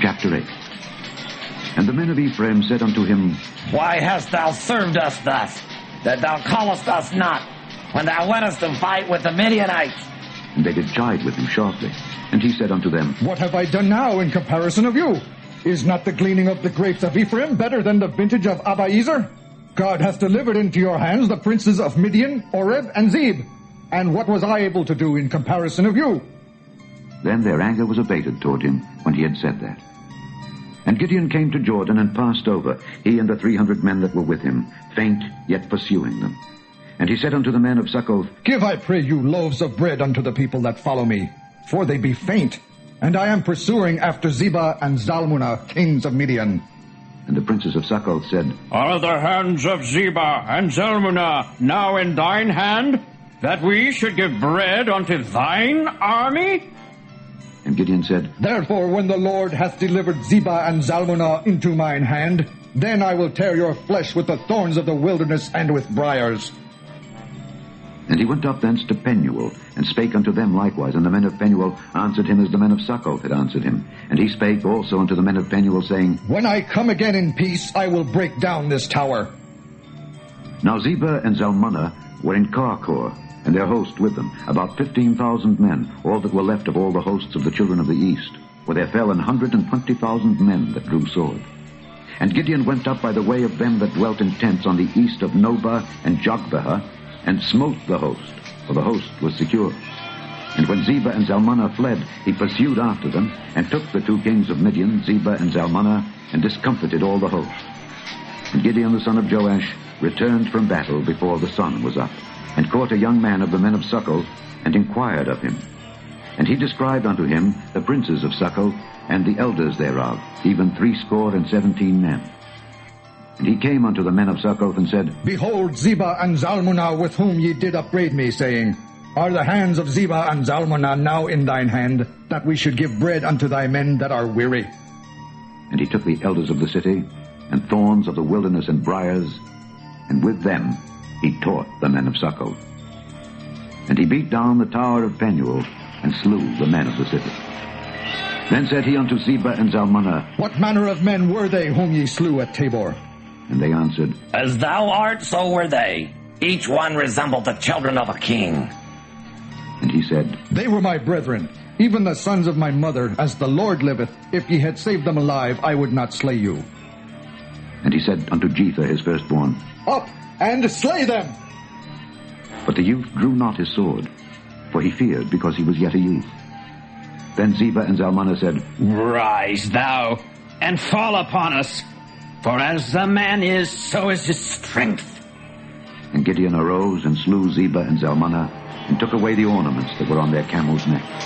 Chapter 8. And the men of Ephraim said unto him, Why hast thou served us thus, that thou callest us not, when thou wentest to fight with the Midianites? And they did chide with him sharply. And he said unto them, What have I done now in comparison of you? Is not the gleaning of the grapes of Ephraim better than the vintage of Abiezer? God hath delivered into your hands the princes of Midian, Oreb, and Zeb. And what was I able to do in comparison of you? Then their anger was abated toward him when he had said that. And Gideon came to Jordan and passed over, he and the 300 men that were with him, faint, yet pursuing them. And he said unto the men of Succoth, Give, I pray you, loaves of bread unto the people that follow me, for they be faint, and I am pursuing after Zebah and Zalmunna, kings of Midian. And the princes of Succoth said, Are the hands of Zebah and Zalmunna now in thine hand, that we should give bread unto thine army? And Gideon said, Therefore, when the Lord hath delivered Zebah and Zalmunna into mine hand, then I will tear your flesh with the thorns of the wilderness and with briars. And he went up thence to Penuel, and spake unto them likewise. And the men of Penuel answered him as the men of Succoth had answered him. And he spake also unto the men of Penuel, saying, When I come again in peace, I will break down this tower. Now Zebah and Zalmunna were in Karkor, and their host with them, about 15,000 men, all that were left of all the hosts of the children of the east. For there fell 120,000 men that drew sword. And Gideon went up by the way of them that dwelt in tents on the east of Nobah and Jogbehah, and smote the host, for the host was secure. And when Zebah and Zalmunna fled, he pursued after them, and took the 2 kings of Midian, Zebah and Zalmunna, and discomfited all the host. And Gideon the son of Joash returned from battle before the sun was up, and caught a young man of the men of Succoth, and inquired of him. And he described unto him the princes of Succoth, and the elders thereof, even 70 men. And he came unto the men of Succoth, and said, Behold Zebah and Zalmunna, with whom ye did upbraid me, saying, Are the hands of Zebah and Zalmunna now in thine hand, that we should give bread unto thy men that are weary? And he took the elders of the city, and thorns of the wilderness and briars, and with them he taught the men of Succoth. And he beat down the tower of Penuel, and slew the men of the city. Then said he unto Zebah and Zalmunna, What manner of men were they whom ye slew at Tabor? And they answered, As thou art, so were they. Each one resembled the children of a king. And he said, They were my brethren, even the sons of my mother, as the Lord liveth. If ye had saved them alive, I would not slay you. And he said unto Jether his firstborn, Up, and slay them! But the youth drew not his sword, for he feared, because he was yet a youth. Then Zebah and Zalmunna said, Rise thou, and fall upon us, for as the man is, so is his strength. And Gideon arose and slew Zebah and Zalmunna, and took away the ornaments that were on their camels' necks.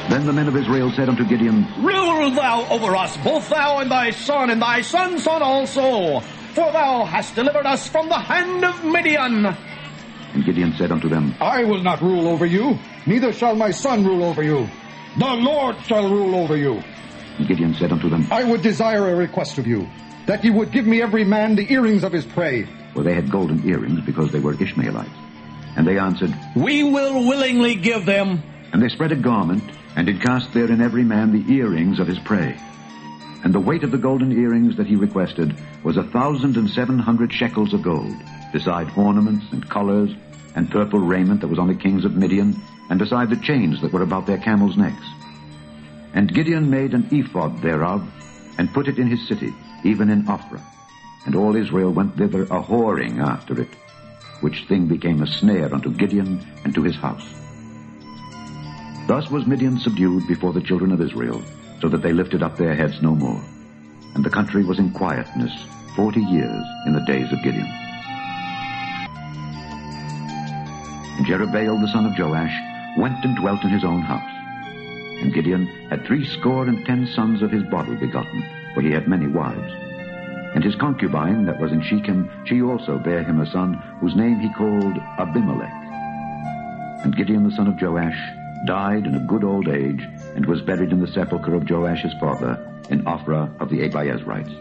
Then the men of Israel said unto Gideon, Rule thou over us, both thou and thy son's son also, for thou hast delivered us from the hand of Midian. And Gideon said unto them, I will not rule over you, neither shall my son rule over you. The Lord shall rule over you. And Gideon said unto them, I would desire a request of you, that ye would give me every man the earrings of his prey. For they had golden earrings, because they were Ishmaelites. And they answered, We will willingly give them. And they spread a garment, and did cast therein every man the earrings of his prey. And the weight of the golden earrings that he requested was 1,700 shekels of gold, beside ornaments and collars and purple raiment that was on the kings of Midian, and beside the chains that were about their camels' necks. And Gideon made an ephod thereof, and put it in his city, even in Ophrah. And all Israel went thither a-whoring after it, which thing became a snare unto Gideon and to his house. Thus was Midian subdued before the children of Israel, so that they lifted up their heads no more. And the country was in quietness 40 years in the days of Gideon. And Jerubbaal the son of Joash went and dwelt in his own house. And Gideon had 70 sons of his body begotten, for he had many wives. And his concubine that was in Shechem, she also bare him a son, whose name he called Abimelech. And Gideon the son of Joash died in a good old age, and was buried in the sepulchre of Joash his father, in Ophrah of the Abiezrites.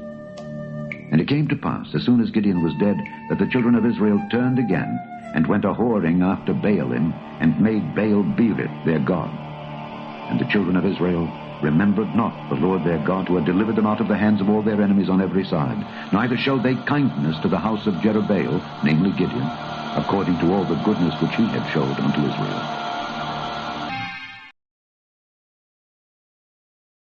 And it came to pass, as soon as Gideon was dead, that the children of Israel turned again, and went a-whoring after Baalim, and made Baal-berith their god. And the children of Israel remembered not the Lord their God, who had delivered them out of the hands of all their enemies on every side. Neither showed they kindness to the house of Jerubbaal, namely Gideon, according to all the goodness which he had showed unto Israel.